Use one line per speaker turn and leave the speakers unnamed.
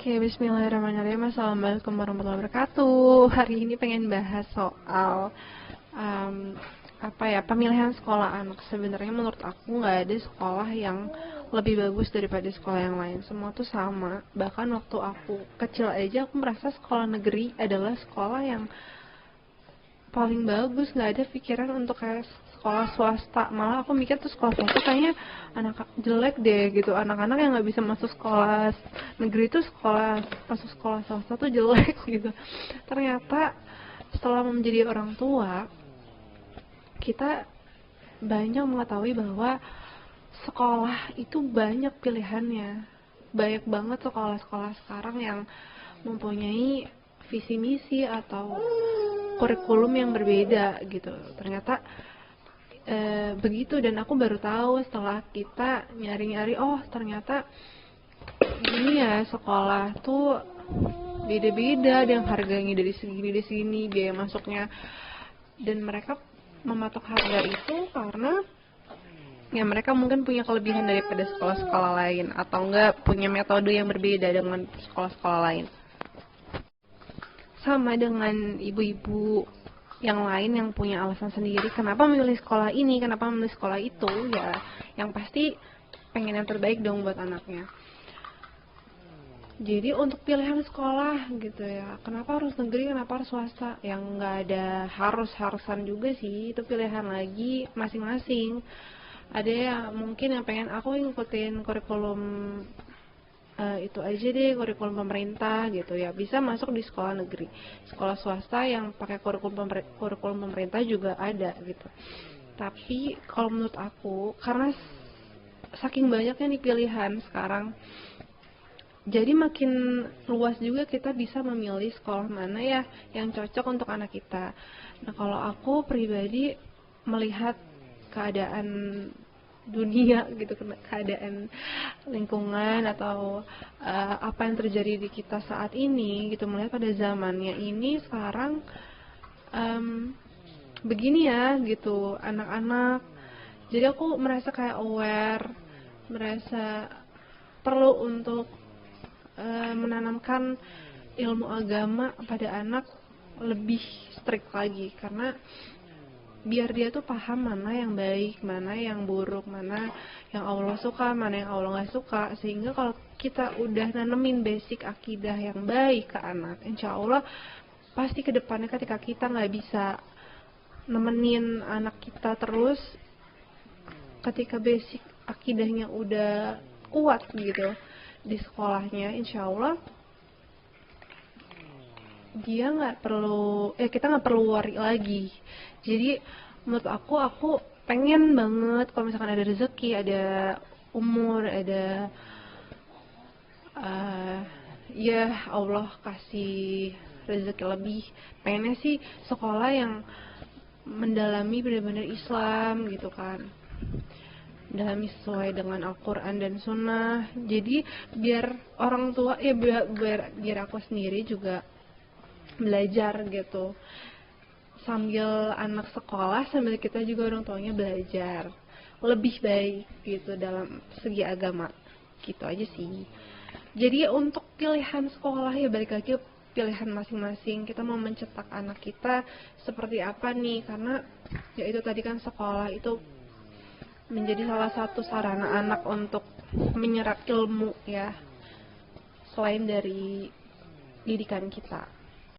Oke, bismillahirrahmanirrahim. Assalamualaikum warahmatullahi wabarakatuh. Hari ini pengen bahas soal pemilihan sekolah anak. Sebenarnya menurut aku nggak ada sekolah yang lebih bagus daripada sekolah yang lain. Semua tuh sama. Bahkan waktu aku kecil aja aku merasa sekolah negeri adalah sekolah yang paling bagus, nggak ada pikiran untuk kayak sekolah swasta. Malah aku mikir tuh sekolah swasta kayaknya anak jelek deh gitu, anak-anak yang nggak bisa masuk sekolah negeri tuh masuk sekolah swasta tuh jelek gitu. Ternyata setelah menjadi orang tua, kita banyak mengetahui bahwa sekolah itu banyak pilihannya. Banyak banget sekolah-sekolah sekarang yang mempunyai visi misi atau kurikulum yang berbeda gitu. Ternyata begitu, dan aku baru tahu setelah kita nyari-nyari, oh ternyata gini ya, sekolah tuh beda-beda, ada yang harganya dari sini, biaya masuknya, dan mereka mematok harga itu karena ya mereka mungkin punya kelebihan daripada sekolah-sekolah lain, atau enggak punya metode yang berbeda dengan sekolah-sekolah lain. Sama dengan ibu-ibu yang lain yang punya alasan sendiri kenapa memilih sekolah ini, kenapa memilih sekolah itu, ya yang pasti pengen yang terbaik dong buat anaknya. Jadi untuk pilihan sekolah gitu ya, kenapa harus negeri, kenapa harus swasta, yang nggak ada harusan juga sih, itu pilihan lagi masing-masing. Ada yang mungkin yang pengen aku ngikutin kurikulum itu aja deh, kurikulum pemerintah gitu ya, bisa masuk di sekolah negeri. Sekolah swasta yang pakai kurikulum pemerintah juga ada gitu. Tapi kalau menurut aku, karena saking banyaknya nih pilihan sekarang, jadi makin luas juga kita bisa memilih sekolah mana ya yang cocok untuk anak kita. Nah kalau aku pribadi melihat keadaan dunia gitu, keadaan lingkungan atau apa yang terjadi di kita saat ini gitu, melihat pada zamannya ini sekarang begini ya gitu anak-anak. Jadi aku merasa kayak aware, merasa perlu untuk menanamkan ilmu agama pada anak lebih strict lagi, karena biar dia tuh paham mana yang baik, mana yang buruk, mana yang Allah suka, mana yang Allah nggak suka. Sehingga kalau kita udah nanemin basic akidah yang baik ke anak, insya Allah pasti kedepannya ketika kita nggak bisa nemenin anak kita terus, ketika basic akidahnya udah kuat gitu di sekolahnya, insya Allah dia kita nggak perlu worry lagi. Jadi menurut aku pengen banget kalau misalkan ada rezeki, ada umur, ada ya Allah kasih rezeki lebih, pengennya sih sekolah yang mendalami benar-benar Islam gitu kan, mendalami sesuai dengan Al-Quran dan Sunnah. Jadi biar orang tua ya biar aku sendiri juga belajar gitu, sambil anak sekolah sambil kita juga orang tuanya belajar lebih baik gitu dalam segi agama, gitu aja sih. Jadi untuk pilihan sekolah ya balik lagi pilihan masing-masing, kita mau mencetak anak kita seperti apa nih, karena ya itu tadi kan, sekolah itu menjadi salah satu sarana anak untuk menyerap ilmu ya, selain dari didikan kita.